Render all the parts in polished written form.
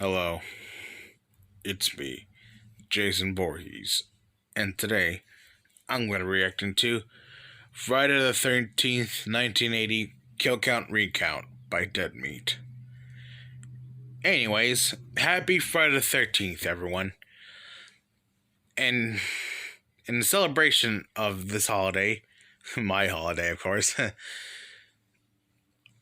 Hello, it's me, Jason Voorhees, and today I'm going to react into Friday the 13th, 1980 Kill Count Recount by Dead Meat. Anyways, happy Friday the 13th, everyone. And in the celebration of this holiday, my holiday, of course,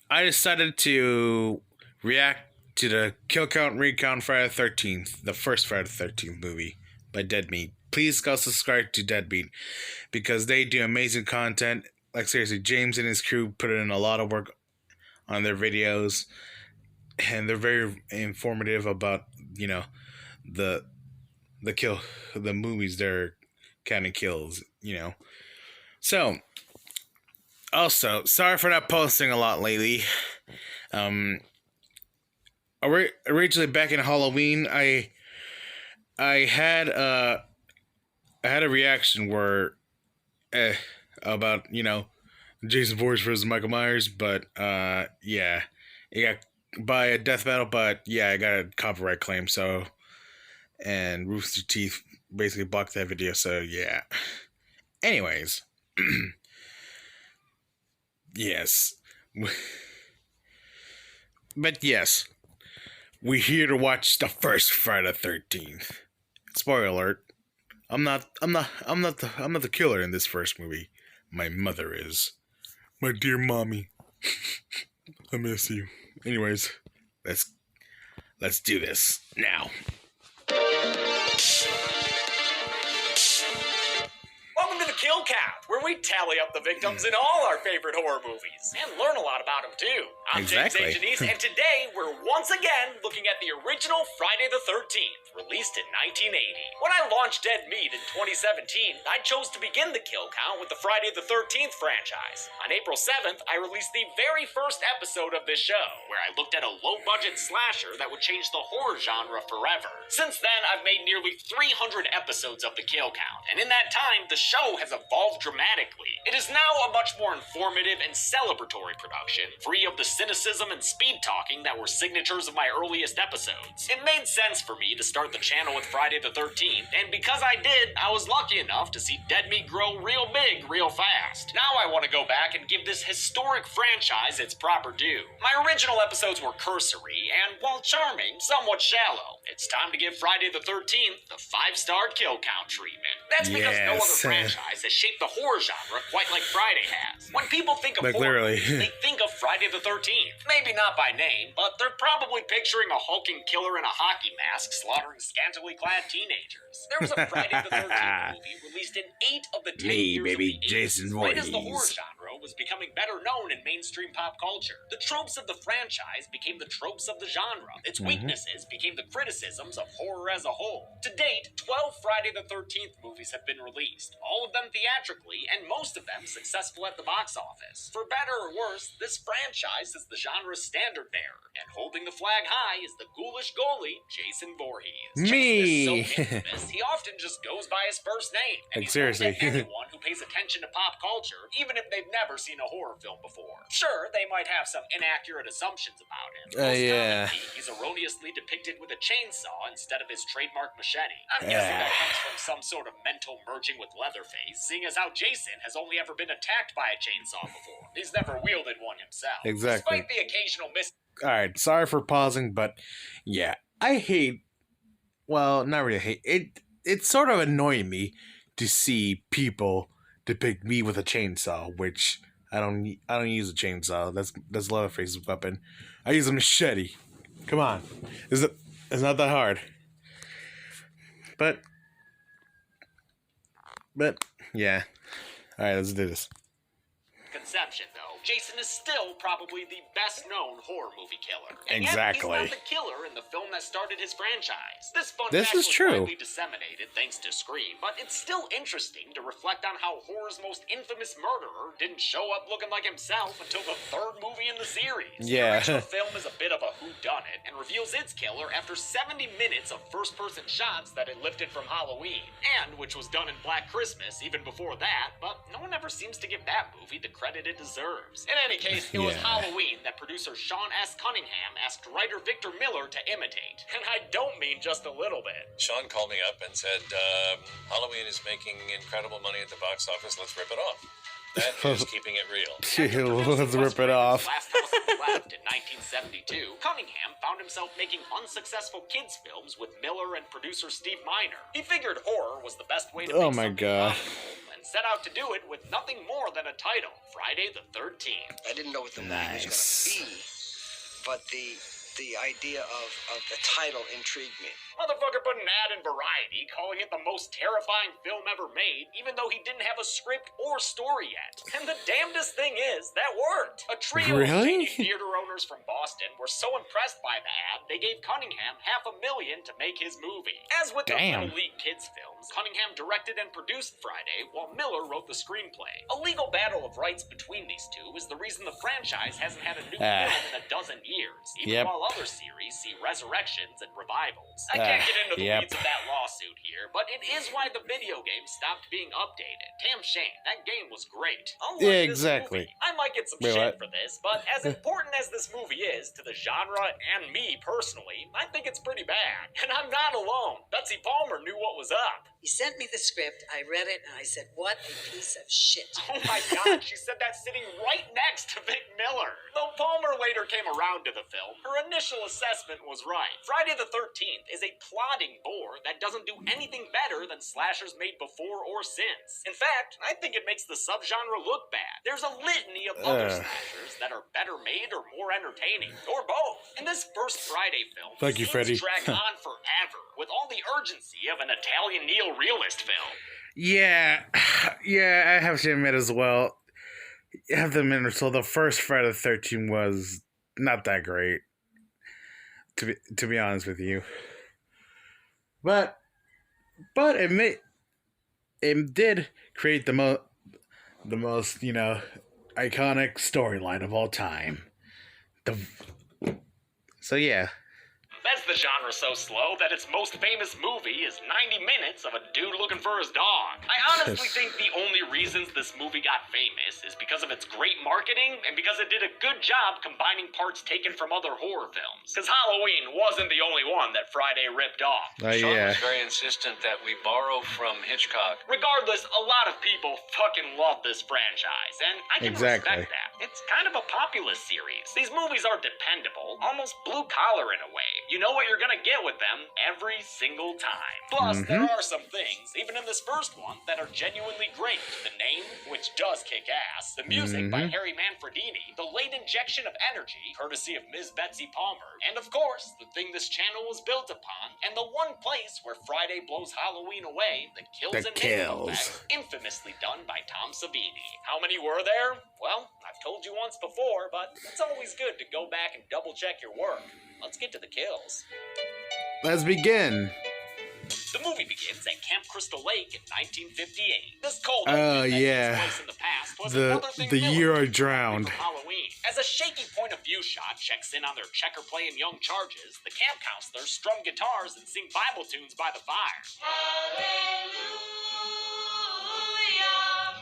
I decided to react to the Kill Count Recount Friday the 13th, the first Friday the 13th movie by Dead Meat. Please go subscribe to Dead Meat because they do amazing content. Like seriously, James and his crew put in a lot of work on their videos, and they're very informative about, the the movies they're counting kills, So, also, sorry for not posting a lot lately. Originally back in Halloween, I had a reaction where about Jason Voorhees versus Michael Myers, but yeah, it got by a death battle, but yeah, I got a copyright claim, so and Rooster Teeth basically blocked that video, so yeah. Anyways, yes, but yes. We're here to watch the first Friday the 13th. Spoiler alert. I'm not the killer in this first movie. My mother is. My dear mommy. I miss you. Anyways, let's do this now. Welcome to the Kill Count, where we tally up the victims in all our favorite horror movies and learn a lot about them too. I'm Exactly. James H. and today we're once again looking at the original Friday the 13th, released in 1980. When I launched Dead Meat in 2017, I chose to begin the Kill Count with the Friday the 13th franchise. On April 7th, I released the very first episode of this show, where I looked at a low-budget slasher that would change the horror genre forever. Since then, I've made nearly 300 episodes of the Kill Count, and in that time, the show has evolved dramatically. It is now a much more informative and celebratory production, free of the cynicism and speed-talking that were signatures of my earliest episodes. It made sense for me to start the channel with Friday the 13th, and because I did, I was lucky enough to see Dead Meat grow real big real fast. Now I want to go back and give this historic franchise its proper due. My original episodes were cursory, and while charming, somewhat shallow. It's time to give Friday the 13th the 5-star Kill Count treatment. That's because no other Yes. franchise has shaped the horror genre quite like Friday has. When people think of Like, horror, literally. they think of Friday the 13th. Maybe not by name, but they're probably picturing a hulking killer in a hockey mask slaughtering scantily clad teenagers. There was a Friday the 13th movie released in 8 of the 10 Me, years baby, of the 80s, Jason right as the horror Voorhees. genre was becoming better known in mainstream pop culture. The tropes of the franchise became the tropes of the genre. Its weaknesses became the criticisms of horror as a whole. To date, 12 Friday the 13th movies have been released, all of them theatrically, and most of them successful at the box office. For better or worse, this franchise is the genre's standard bearer, and holding the flag high is the ghoulish goalie, Jason Voorhees. Me. Jason is so infamous, he often just goes by his first name. And Like, he's known to seriously. anyone who pays attention to pop culture, even if they've never seen a horror film before. Sure, they might have some inaccurate assumptions about him. Most Yeah. commonly, he's erroneously depicted with a chainsaw instead of his trademark machete. I'm guessing that comes from some sort of mental merging with Leatherface, seeing as how Jason has only ever been attacked by a chainsaw before. He's never wielded one himself. Exactly. Despite the occasional Alright, sorry for pausing, but yeah, I hate, well, not really hate, it's sort of annoying me to see people depict me with a chainsaw, which I don't use a chainsaw. That's Leatherface's weapon. I use a machete. Come on. It's not that hard. But yeah. Alright, let's do this. misconception, though. Jason is still probably the best-known horror movie killer. And Exactly. yet, he's not the killer in the film that started his franchise. This fun This fact is was true. widely disseminated thanks to Scream, but it's still interesting to reflect on how horror's most infamous murderer didn't show up looking like himself until the third movie in the series. Yeah. The original film is a bit of a whodunit and reveals its killer after 70 minutes of first-person shots that it lifted from Halloween, and which was done in Black Christmas even before that, but no one ever seems to give that movie the credit it deserves. In any case, it was Halloween that producer Sean S. Cunningham asked writer Victor Miller to imitate, and I don't mean just a little bit. Sean called me up and said, Halloween is making incredible money at the box office, let's rip it off. That is keeping it real. Let's rip it off. Last House on the Left in 1972, Cunningham found himself making unsuccessful kids' films with Miller and producer Steve Miner. He figured horror was the best way to make something profitable, and set out to do it with nothing more than a title, Friday the 13th. I didn't know what the movie was going to be, but the idea of the title intrigued me. Motherfucker put an ad in Variety calling it the most terrifying film ever made, even though he didn't have a script or story yet. And the damnedest thing is, that worked. A trio of shady theater owners from Boston were so impressed by the ad, they gave Cunningham $500,000 to make his movie. As with the Little League Kids films, Cunningham directed and produced Friday, while Miller wrote the screenplay. A legal battle of rights between these two is the reason the franchise hasn't had a new film in a dozen years, even while other series see resurrections and revivals. I can't get into the weeds of that lawsuit here, but it is why the video game stopped being updated. Damn shame. That game was great. Unlike this movie, I might get some shit for this, but as important as this movie is to the genre and me personally, I think it's pretty bad. And I'm not alone. Betsy Palmer knew what was up. He sent me the script, I read it, and I said, what a piece of shit. Oh my god, she said that sitting right next to Vic Miller. Though Palmer later came around to the film, her initial assessment was right. Friday the 13th is a plodding bore that doesn't do anything better than slashers made before or since. In fact, I think it makes the subgenre look bad. There's a litany of other slashers that are better made or more entertaining, or both. And this first Friday film seems to drag on forever, with all the urgency of an Italian neo-realist film. Yeah, I have to admit as well. I have to admit, so the first Friday the 13th was not that great, to be honest with you. But it did create the most iconic storyline of all time. So yeah. That's the genre so slow that its most famous movie is 90 minutes of a dude looking for his dog. I honestly think the only reasons this movie got famous is because of its great marketing and because it did a good job combining parts taken from other horror films. Because Halloween wasn't the only one that Friday ripped off. Sean was very insistent that we borrow from Hitchcock. Regardless, a lot of people fucking love this franchise, and I can respect that. It's kind of a populist series. These movies are dependable, almost blue-collar in a way. You know what you're gonna get with them every single time. Plus, there are some things, even in this first one, that are genuinely great. The name, which does kick ass, the music by Harry Manfredini, the late injection of energy, courtesy of Ms. Betsy Palmer, and of course, the thing this channel was built upon, and the one place where Friday blows Halloween away, the kills and makeup effect, infamously done by Tom Savini. How many were there? Well, I've told you once before, but it's always good to go back and double-check your work. Let's get to the kills. Let's begin. The movie begins at Camp Crystal Lake in 1958. This cold open that takes place in the past was another thing the year I Miller drowned. Halloween. As a shaky point of view shot checks in on their checker-playing young charges, the camp counselors strum guitars and sing Bible tunes by the fire.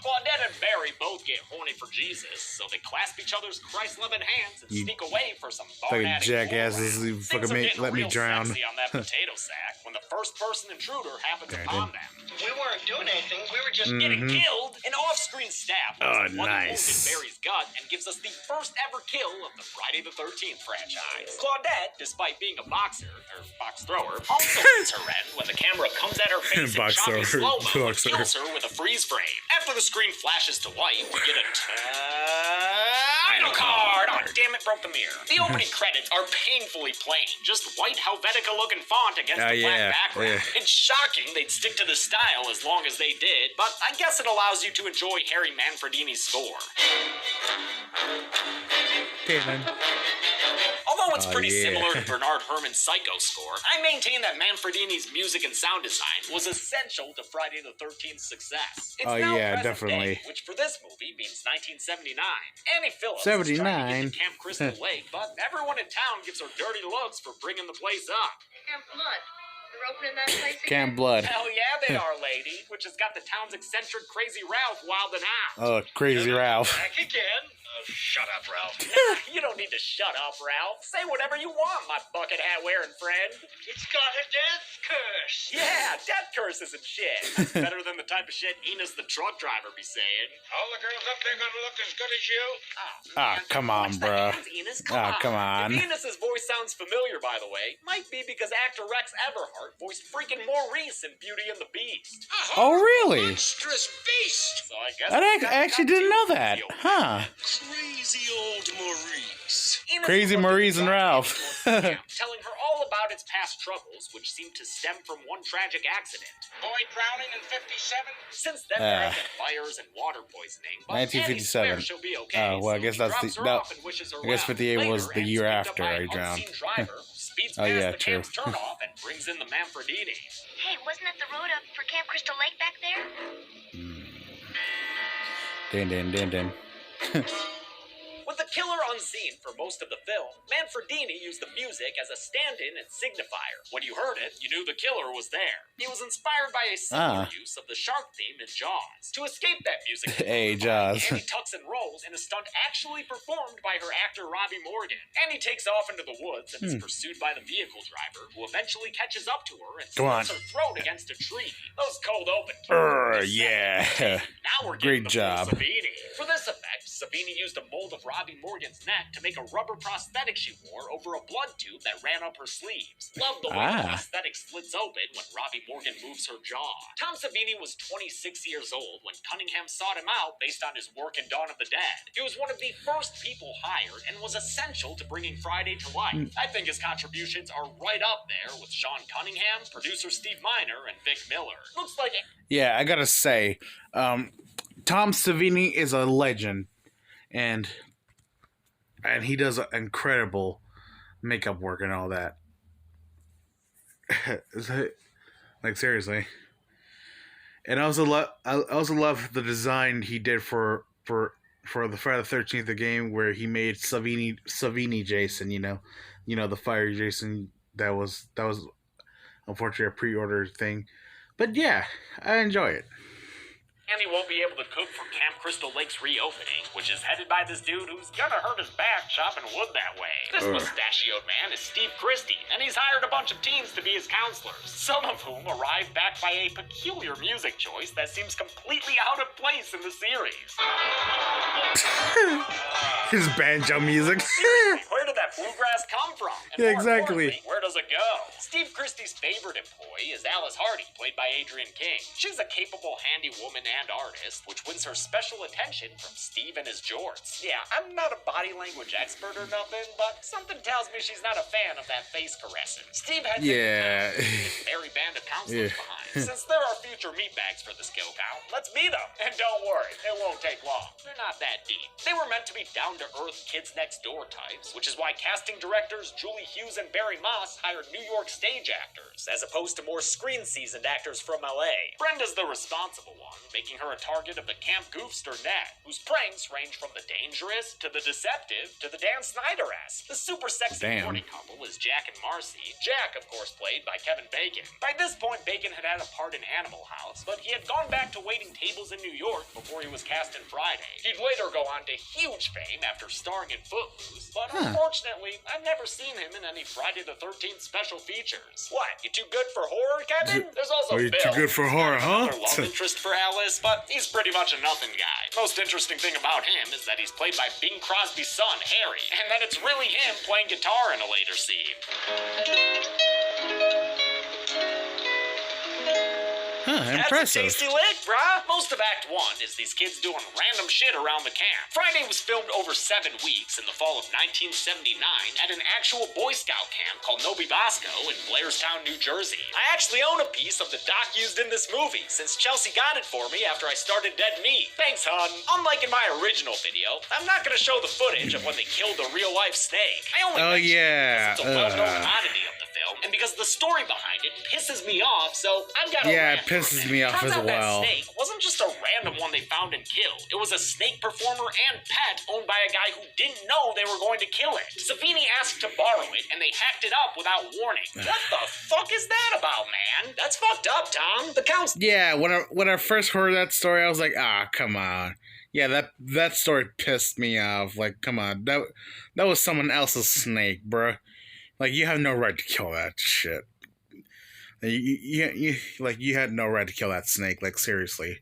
Claudette and Barry both get horny for Jesus, so they clasp each other's Christ-loving hands and sneak away for some fucking jackasses. You fucking let me drown. On that potato sack when the first-person intruder happens upon them. We weren't doing anything. We were just getting killed. An off-screen stab was one wound in Barry's gut and gives us the first ever kill of the Friday the 13th franchise. Claudette, despite being a box thrower, also hits her end when the camera comes at her face in choppy slow-mo and kills her with a freeze frame. After the screen flashes to white, we get a title card. Oh, damn it, broke the mirror. The opening credits are painfully plain, just white Helvetica-looking font against the black background. It's shocking they'd stick to the style as long as they did, but I guess it allows you to enjoy Harry Manfredini's score. Although it's Oh, pretty yeah. similar to Bernard Herrmann's Psycho score, I maintain that Manfredini's music and sound design was essential to Friday the 13th success. It's Oh, now yeah, present definitely. day, which for this movie means 1979. Annie Phillips is trying to get 79? to Camp Crystal Lake, but everyone in town gives her dirty looks for bringing the place up. Camp Blood. They're opening that place again? Camp Blood. Hell yeah, they are, lady. Which has got the town's eccentric Crazy Ralph wildin' out. Oh, Crazy Ralph. Back again. Shut up, Ralph. Nah, you don't need to shut up, Ralph. Say whatever you want, my bucket hat wearing friend. It's got a death curse. Yeah, death curses and shit. That's better than the type of shit Enos the truck driver be saying. All the girls up there gonna look as good as you? Ah, come on, Watch the bruh. hands, Enos. Come on. If Enos's voice sounds familiar, by the way, might be because actor Rex Everhart voiced freaking Maurice in Beauty and the Beast. Oh, really? Monstrous beast. So I guess I actually didn't know that. Huh. Crazy old Maurice. Enos Crazy was Maurice and looking Ralph. towards the camp, telling her all about its past troubles, which seemed to stem from one tragic accident. Boy drowning in 57? Since then, there have been fires and water poisoning. But 1957. Annie swears she'll be okay, Oh, well, I so guess he that's drops the- her no, off and wishes her I guess well. 58 was Later, the year Anne's picked after up by I an drowned. unseen driver, speeds Oh, past yeah, the true. camp's turnoff and brings in the Manfredini. Hey, wasn't that the road up for Camp Crystal Lake back there? Din. With the killer unseen for most of the film, Manfredini used the music as a stand-in and signifier. When you heard it, you knew the killer was there. He was inspired by a similar use of the shark theme in Jaws. To escape that music, Hey, Jaws. Annie tucks and rolls in a stunt actually performed by her actor Robbie Morgan. Annie takes off into the woods and is pursued by the vehicle driver, who eventually catches up to her and Come on. slits her throat against a tree. Those cold open. Yeah. Now we're Great getting the job. full Savini. For this effect, Savini used a mold of Robbie Morgan's neck to make a rubber prosthetic she wore over a blood tube that ran up her sleeves. Love the way the prosthetic splits open when Robbie Morgan moves her jaw. Tom Savini was 26 years old when Cunningham sought him out based on his work in Dawn of the Dead. He was one of the first people hired and was essential to bringing Friday to life. I think his contributions are right up there with Sean Cunningham, producer Steve Miner, and Vic Miller. Looks like Yeah, I gotta say, Tom Savini is a legend, and he does incredible makeup work and all that. Like, seriously. And I also love the design he did for the Friday the 13th the game, where he made Savini Jason. You know the fire Jason that was unfortunately a pre-order thing, but yeah, I enjoy it. Andy won't be able to cook for Camp Crystal Lake's reopening, which is headed by this dude who's gonna hurt his back chopping wood that way. This mustachioed man is Steve Christie, and he's hired a bunch of teens to be his counselors, some of whom arrive backed by a peculiar music choice that seems completely out of place in the series. His banjo music. Where did that bluegrass come from? And Yeah, more exactly. importantly, where does it go? Steve Christie's favorite employee is Alice Hardy, played by Adrienne King. She's a capable handy woman and artist, which wins her special attention from Steve and his jorts. Yeah, I'm not a body language expert or nothing, but something tells me she's not a fan of that face caressing. Steve had Yeah. his merry band of counselors behind. Since there are future meatbags for the skill count, let's meet them. And don't worry, it won't take long. They're not that deep. They were meant to be down-to-earth kids next door types, which is why casting directors Julie Hughes and Barry Moss hired New York stage actors, as opposed to more screen-seasoned actors from LA. Brenda's the responsible one, making her a target of the camp goofster Nat, whose pranks range from the dangerous to the deceptive to the Dan Snyder-esque. The super sexy morning couple is Jack and Marcy. Jack, of course, played by Kevin Bacon. By this point, Bacon had had a part in Animal House, but he had gone back to waiting tables in New York before he was cast in Friday. He'd later go on to huge fame after starring in Footloose, but unfortunately, I've never seen him in any Friday the 13th special features. What, you too good for horror, Kevin? There's also Are you Bill. too good for horror, huh? Another love interest for Alice, but he's pretty much a nothing guy. Most interesting thing about him is that he's played by Bing Crosby's son, Harry, and that it's really him playing guitar in a later scene. impressive. That's a tasty lick, bruh. Most of Act 1 is these kids doing random shit around the camp. Friday was filmed over 7 weeks in the fall of 1979 at an actual Boy Scout camp called Nobi Bosco in Blairstown, New Jersey. I actually own a piece of the doc used in this movie, since Chelsea got it for me after I started Dead Meat. Thanks, hon. Unlike in my original video, I'm not gonna show the footage of when they killed the real-life snake. I only mention it because it's a well-known oddity of the film, and because the story behind it pisses me off, so I've got a Yeah, rant it pisses for a me minute. off Turns as out that well. snake wasn't just a random one they found and killed. It was a snake performer and pet owned by a guy who didn't know they were going to kill it. Savini asked to borrow it, and they hacked it up without warning. What the fuck is that about, man? That's fucked up, Tom. The Count's... Yeah, when I first heard that story, I was like, come on. Yeah, that story pissed me off. Like, come on, that was someone else's snake, bruh. Like, you have no right to kill that shit. You had no right to kill that snake. Like, seriously.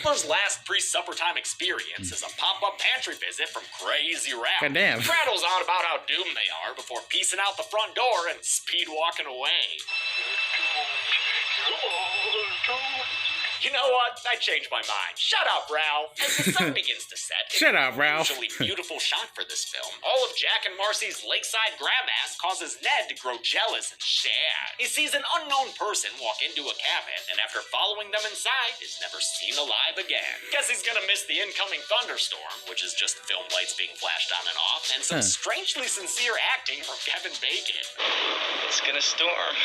Miller's last pre-supper time experience is a pop-up pantry visit from Crazy Ralph. Goddamn. He prattles on about how doomed they are before piecing out the front door and speed walking away. You know what? I changed my mind. Shut up, Ralph. As the sun begins to set, it's Shut up, Ralph. a unusually beautiful shot for this film. All of Jack and Marcy's lakeside grab-ass causes Ned to grow jealous and sad. He sees an unknown person walk into a cabin, and after following them inside, is never seen alive again. Guess he's gonna miss the incoming thunderstorm, which is just film lights being flashed on and off, and some strangely sincere acting from Kevin Bacon. It's gonna storm.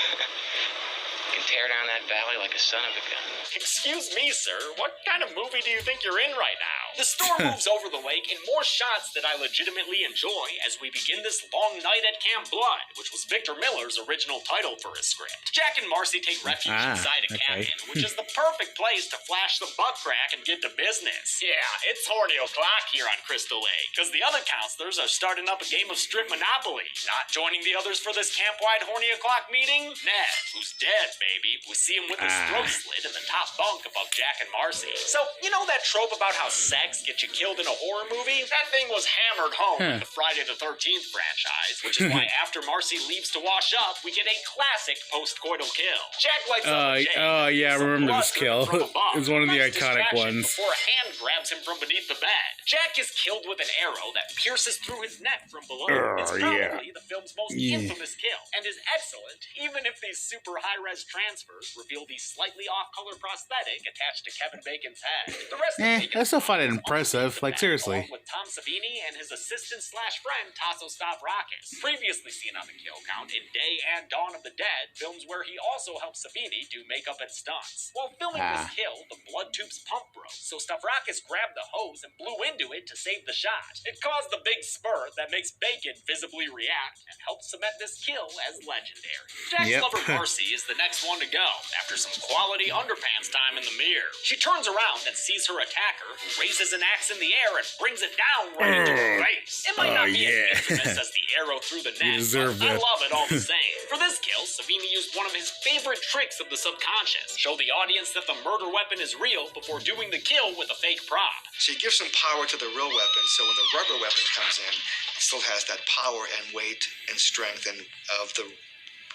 You can tear down that valley like a son of a gun. Excuse me, sir. What kind of movie do you think you're in right now? The storm moves over the lake in more shots that I legitimately enjoy as we begin this long night at Camp Blood, which was Victor Miller's original title for his script. Jack and Marcy take refuge inside a cabin, which is the perfect place to flash the butt crack and get to business. Yeah, it's horny o'clock here on Crystal Lake, because the other counselors are starting up a game of strip Monopoly. Not joining the others for this camp-wide horny o'clock meeting? Ned, who's dead, baby. We see him with his throat slit in the top bunk above Jack and Marcy. So, you know that trope about how sex gets you killed in a horror movie? That thing was hammered home in the Friday the 13th franchise, which is why after Marcy leaves to wash up, we get a classic post-coital kill. Jack lights up a J. Yeah, I remember this kill. It It's one of the iconic ones. Before a hand grabs him from beneath the bed. Jack is killed with an arrow that pierces through his neck from below. It's probably the film's most infamous kill, and is excellent, even if these super high-res transfers reveal the slightly off-color prosthetic attached to Kevin Bacon's head. The rest of Bacon's I still find it is impressive. Like, seriously. along with Tom Savini and his assistant/friend Tasso Stavrakis. Previously seen on the kill count in Day and Dawn of the Dead, films where he also helped Savini do makeup and stunts. While filming this kill, the blood tube's pump broke, so Stavrakis grabbed the hose and blew into it to save the shot. It caused the big spurt that makes Bacon visibly react and helped cement this kill as legendary. Jack's lover Marcy is the next one to go after some quality underpants time in the mirror. She turns around and sees her attacker, who raises an axe in the air and brings it down right into her face. It might not be as infamous as the arrow through the neck, but I love it all the same. For this kill, Savini used one of his favorite tricks of the subconscious. Show the audience that the murder weapon is real before doing the kill with a fake prop. She gives some power to the real weapon, so when the rubber weapon comes in, it still has that power and weight and strength and of the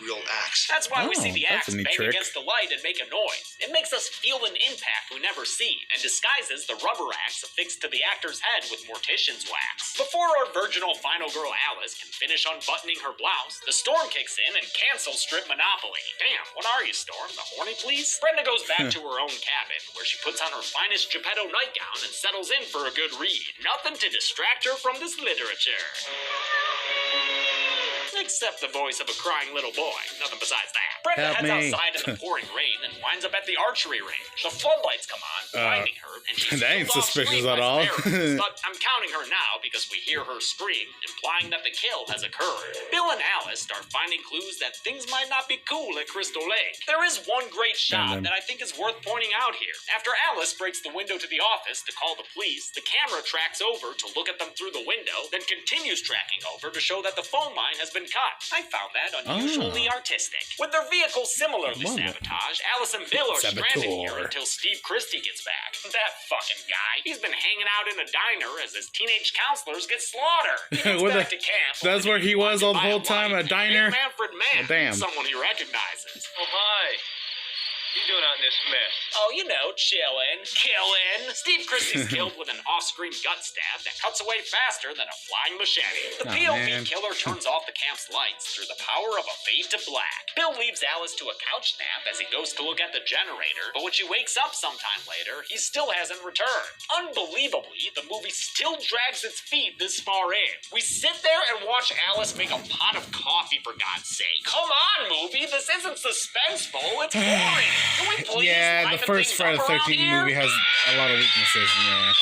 real axe. That's why we see the that's axe a neat bang trick. against the light and make a noise. It makes us feel an impact we never see, and disguises the rubber axe affixed to the actor's head with mortician's wax. Before our virginal final girl Alice can finish unbuttoning her blouse, the storm kicks in and cancels strip Monopoly. Damn, what are you, Storm? The horny please? Brenda goes back to her own cabin, where she puts on her finest Geppetto nightgown and settles in for a good read. Nothing to distract her from this literature. Except the voice of a crying little boy. Nothing besides that. Brenda heads outside in the pouring rain and winds up at the archery range. The floodlights come on, blinding her, and she's that ain't killed off suspicious screen at by all. sparrows. But I'm counting her now because we hear her scream, implying that the kill has occurred. Bill and Alice start finding clues that things might not be cool at Crystal Lake. There is one great shot that I think is worth pointing out here. After Alice breaks the window to the office to call the police, the camera tracks over to look at them through the window, then continues tracking over to show that the phone line has been cut. I found that unusually artistic. With their vehicle similarly sabotaged, Alice and Bill are stranded here until Steve Christie gets back. That fucking guy. He's been hanging out in a diner as his teenage counselors get slaughtered. He gets back to camp. That's where he was all the whole time, a diner? Manfred Mann, Damn. someone he recognizes. Oh, hi. you doing out in this mess? Oh, you know, chillin', killin'. Steve Christie's killed with an off-screen gut stab that cuts away faster than a flying machete. The POV killer turns off the camp's lights through the power of a fade to black. Bill leaves Alice to a couch nap as he goes to look at the generator, but when she wakes up sometime later, he still hasn't returned. Unbelievably, the movie still drags its feet this far in. We sit there and watch Alice make a pot of coffee, for God's sake. Come on, movie, this isn't suspenseful, it's boring. Can we please Yeah, the liven first things Friday up the around 13th here? movie has a lot of weaknesses. Yeah.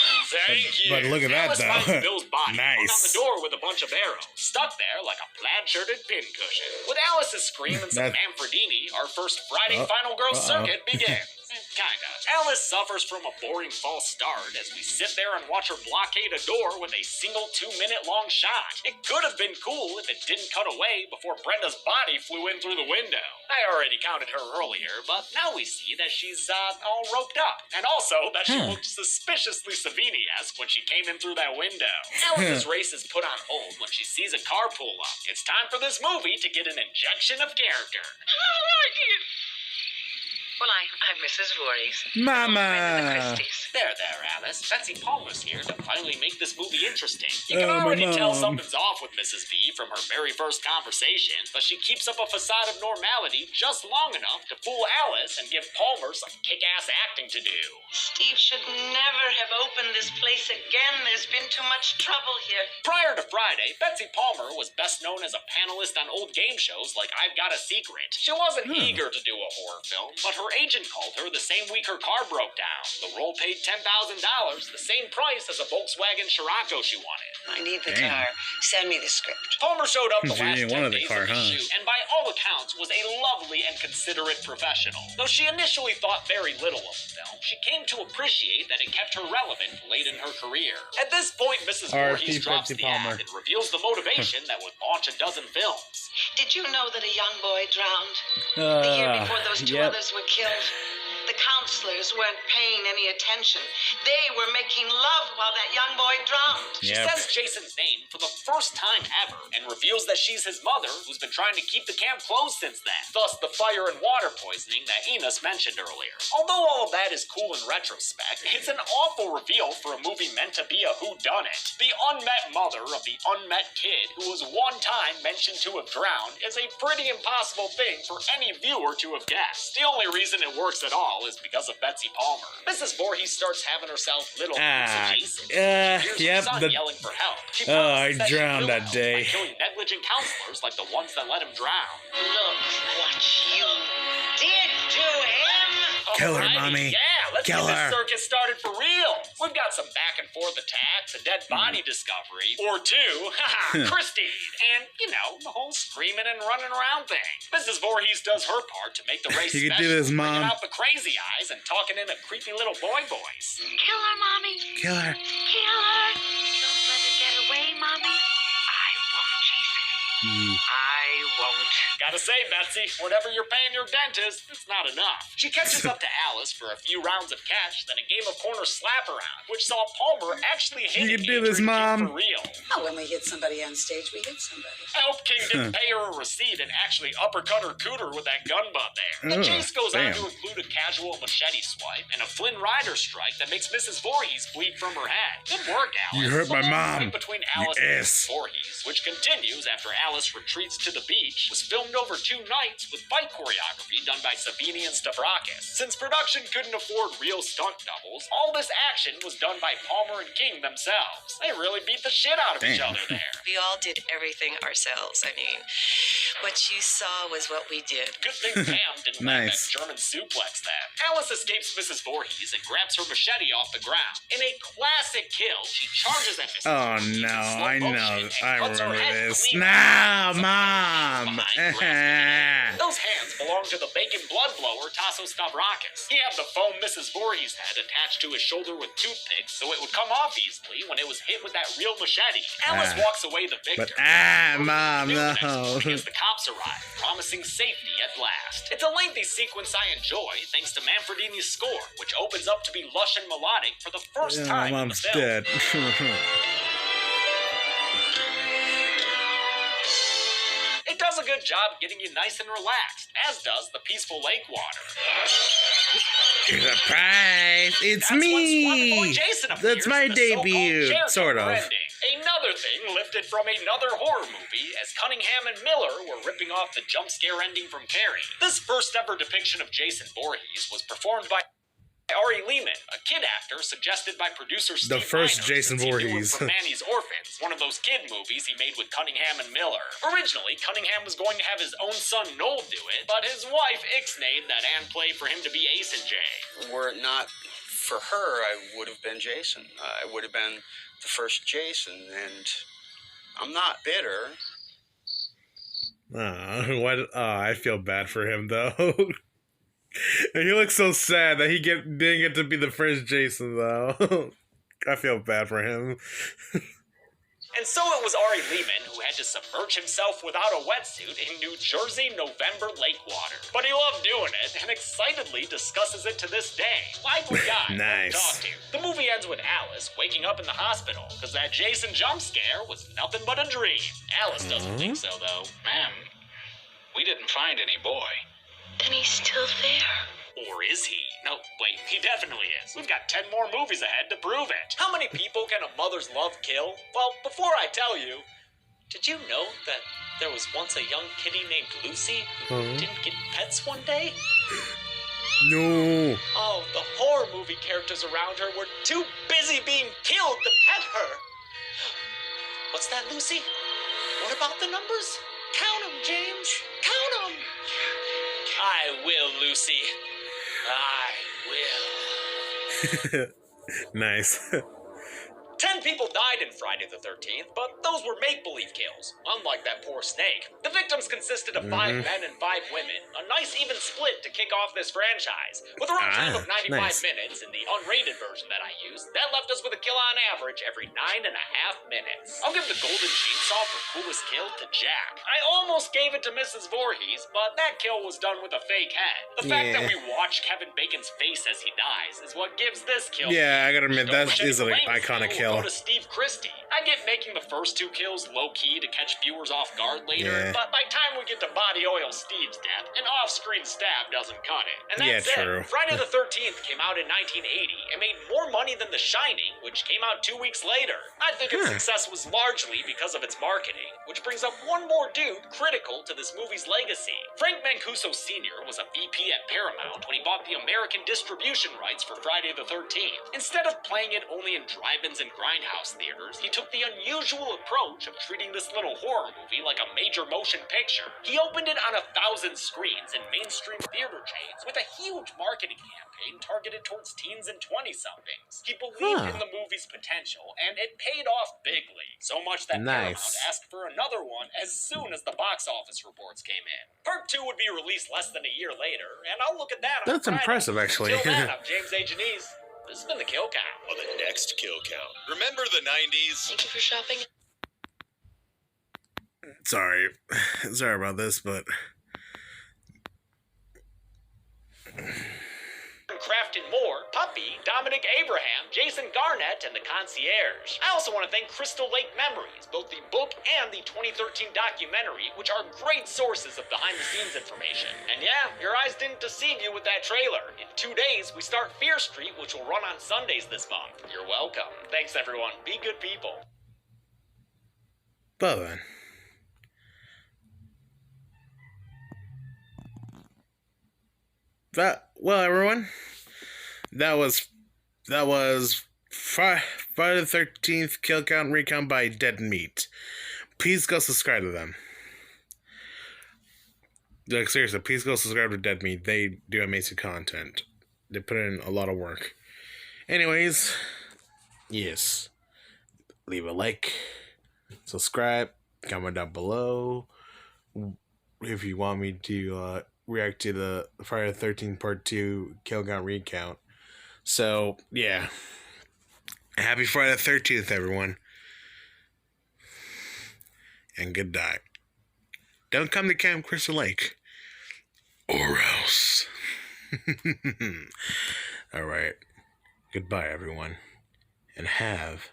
Thank you. But look at that, Alice though. finds Bill's body Nice. hung on the door with a bunch of arrows, stuck there like a plaid-shirted pincushion. With Alice's scream and some That- Manfredini, our first Friday Final Girl circuit begins. Kinda. Alice suffers from a boring false start as we sit there and watch her blockade a door with a single 2-minute long shot. It could have been cool if it didn't cut away before Brenda's body flew in through the window. I already counted her earlier, but now we see that she's all roped up. And also that she looked suspiciously Savini-esque when she came in through that window. Alice's race is put on hold when she sees a car pull up. It's time for this movie to get an injection of character. How are you? Well, I'm Mrs. Voorhees. Mama. There, Alice. Betsy Palmer's here to finally make this movie interesting. You can Oh, my already tell mom. something's off with Mrs. V from her very first conversation, but she keeps up a facade of normality just long enough to fool Alice and give Palmer some kick-ass acting to do. Steve should never have opened this place again. There's been too much trouble here. Prior to Friday, Betsy Palmer was best known as a panelist on old game shows like I've Got a Secret. She wasn't eager to do a horror film, but her agent called her the same week her car broke down. The role paid $10,000, the same price as a Volkswagen Scirocco she wanted. I need the Damn. car. Send me the script. Palmer showed up the She last didn't 10 want the days car, of the huh? shoot, and by all accounts was a lovely and considerate professional. Though she initially thought very little of the film, she came to appreciate that it kept her relevant late in her career. At this point, Mrs. R.I.P. Voorhees drops Betsy the Palmer. act and reveals the motivation that would launch a dozen films. Did you know that a young boy drowned the year before those two yep. others were killed? The counselors weren't paying any attention. They were making love while that young boy drowned. She Yep. says Jason's name for the first time ever and reveals that she's his mother who's been trying to keep the camp closed since then. Thus the fire and water poisoning that Enos mentioned earlier. Although all of that is cool in retrospect, it's an awful reveal for a movie meant to be a whodunit. The unmet mother of the unmet kid who was one time mentioned to have drowned is a pretty impossible thing for any viewer to have guessed. The only reason it works at all is because of Betsy Palmer. Mrs. Voorhees starts having herself little Jason. She hears her yep. son yelling for help. She Oh, promises I that she'll drowned kill that him day. by killing negligent counselors like the ones that let him drown. Look what you did to him. Kill her, Alrighty, Mommy. Yeah, let's Kill get her. this circus started for real. We've got some back and forth attacks, a dead body discovery, or two, haha, Christine, and, you know, the whole screaming and running around thing. Mrs. Voorhees does her part to make the race You can special, do this, bringing Mom. out the crazy eyes and talking in a creepy little boy voice. Kill her, Mommy. Kill her. Kill her. Don't let her get away, Mommy. I won't, Jason. I won't. Gotta say, Betsy, whatever you're paying your dentist, it's not enough. She catches up to Alice for a few rounds of catch, then a game of corner slap around, which saw Palmer actually hit You can do this, Adrian King Mom. for real. Oh, when we hit somebody on stage, we hit somebody. Elf King didn't pay her a receipt and actually uppercut her cooter with that gun butt there. The Ugh, chase goes on damn. to include a casual machete swipe and a Flynn Rider strike that makes Mrs. Voorhees bleed from her head. Good work, Alice. You hurt my The mom. fight between Alice and Yes. Mrs. Voorhees, which continues after Alice retreats to the beach, was filmed over 2 nights with fight choreography done by Savini and Stavrakis. Since production couldn't afford real stunt doubles, all this action was done by Palmer and King themselves. They really beat the shit out of each Damn. other there. We all did everything ourselves. I mean, what you saw was what we did. Good thing Pam didn't land that Nice. German suplex then. Alice escapes Mrs. Voorhees and grabs her machete off the ground. In a classic kill, she charges at Mrs. Oh Voorhees in no, slow I motion know. and I cuts her remember head this. clean No, off. Mom. Behind grasping it. Those hands belong to the bacon blood blower Tasso Stavrakis. He had the foam Mrs. Voorhees head attached to his shoulder with toothpicks so it would come off easily when it was hit with that real machete. Alice walks away the victor. But Mom, no. As the cops arrive, promising safety at last. It's a lengthy sequence I enjoy thanks to Manfredini's score, which opens up to be lush and melodic for the first Yeah, time in the Mom's film. It does a good job getting you nice and relaxed, as does the peaceful lake water. Here's a prize. It's That's when me. Swampy Boy Jason appears That's my in the so-called debut, sort of. ending. Another thing lifted from another horror movie, as Cunningham and Miller were ripping off the jump scare ending from Carrie. This first ever depiction of Jason Voorhees was performed by Ari Lehman, a kid actor suggested by producer Steve The first Miner, Jason since he knew him Voorhees. from Manny's Orphans, one of those kid movies he made with Cunningham and Miller. Originally, Cunningham was going to have his own son Noel do it, but his wife ixnayed that Ann played for him to be Ace and Jay. Were it not for her, I would have been Jason. I would have been the first Jason, and I'm not bitter. I feel bad for him though. He looks so sad that he didn't get to be the first Jason though. I feel bad for him. And so it was Ari Lehman who had to submerge himself without a wetsuit in New Jersey November lake water. But he loved doing it and excitedly discusses it to this day. Lively guy. Nice. To talk to. The movie ends with Alice waking up in the hospital because that Jason jump scare was nothing but a dream. Alice doesn't think so though. Ma'am, we didn't find any boy. Then he's still there. Or is he? No, wait, he definitely is. We've got 10 more movies ahead to prove it. How many people can a mother's love kill? Well, before I tell you, did you know that there was once a young kitty named Lucy who didn't get pets one day? No. Oh, the horror movie characters around her were too busy being killed to pet her. What's that, Lucy? What about the numbers? Count them, James. Count them. I will, Lucy. I will. Nice. 10 people died in Friday the 13th, but those were make-believe kills, unlike that poor snake. The victims consisted of 5 men and 5 women, a nice even split to kick off this franchise. With a runtime of 95 nice. minutes in the unrated version that I used, that left us with a kill on average every 9.5 minutes. I'll give the golden chainsaw for coolest kill to Jack. I almost gave it to Mrs. Voorhees, but that kill was done with a fake head. The fact that we watch Kevin Bacon's face as he dies is what gives this kill. Yeah, I gotta admit, that is an iconic kill. Go to Steve Christie. I get making the first 2 kills low-key to catch viewers off guard later, but by time we get to body oil Steve's death, an off-screen stab doesn't cut it. And that's true. it. Friday the 13th came out in 1980 and made more money than The Shining, which came out 2 weeks later. I think its success was largely because of its marketing, which brings up one more dude critical to this movie's legacy. Frank Mancuso Sr. was a VP at Paramount when he bought the American distribution rights for Friday the 13th. Instead of playing it only in drive-ins and grindhouse theaters, he took the unusual approach of treating this little horror movie like a major motion picture. He opened it on 1,000 screens in mainstream theater chains with a huge marketing campaign targeted towards teens and 20-somethings. He believed in the movie's potential, and it paid off bigly. So much that Paramount asked for another one as soon as the box office reports came in. Part 2 would be released less than a year later, and I'll look at that on That's Friday. impressive, actually. Till then, I'm James A. Janice. This has been the Kill Count. On the next Kill Count. Remember the 90s? Thank you for shopping. Sorry about this, but Crafted more, Puppy, Dominic Abraham, Jason Garnett, and the Concierge. I also want to thank Crystal Lake Memories, both the book and the 2013 documentary, which are great sources of behind-the-scenes information. And yeah, your eyes didn't deceive you with that trailer. In 2 days, we start Fear Street, which will run on Sundays this month. You're welcome. Thanks, everyone. Be good people. well then. Well, everyone, that was Friday the 13th Kill Count Recount by Dead Meat. Please go subscribe to them. Like, seriously, please go subscribe to Dead Meat. They do amazing content. They put in a lot of work. Anyways, yes, leave a like, subscribe, comment down below if you want me to react to the Friday the 13th Part 2 Kill Count Recount. So, yeah. Happy Friday the 13th, everyone. And good night. Don't come to Camp Crystal Lake. Or else. Alright. Goodbye, everyone. And have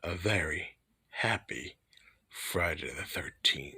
a very happy Friday the 13th.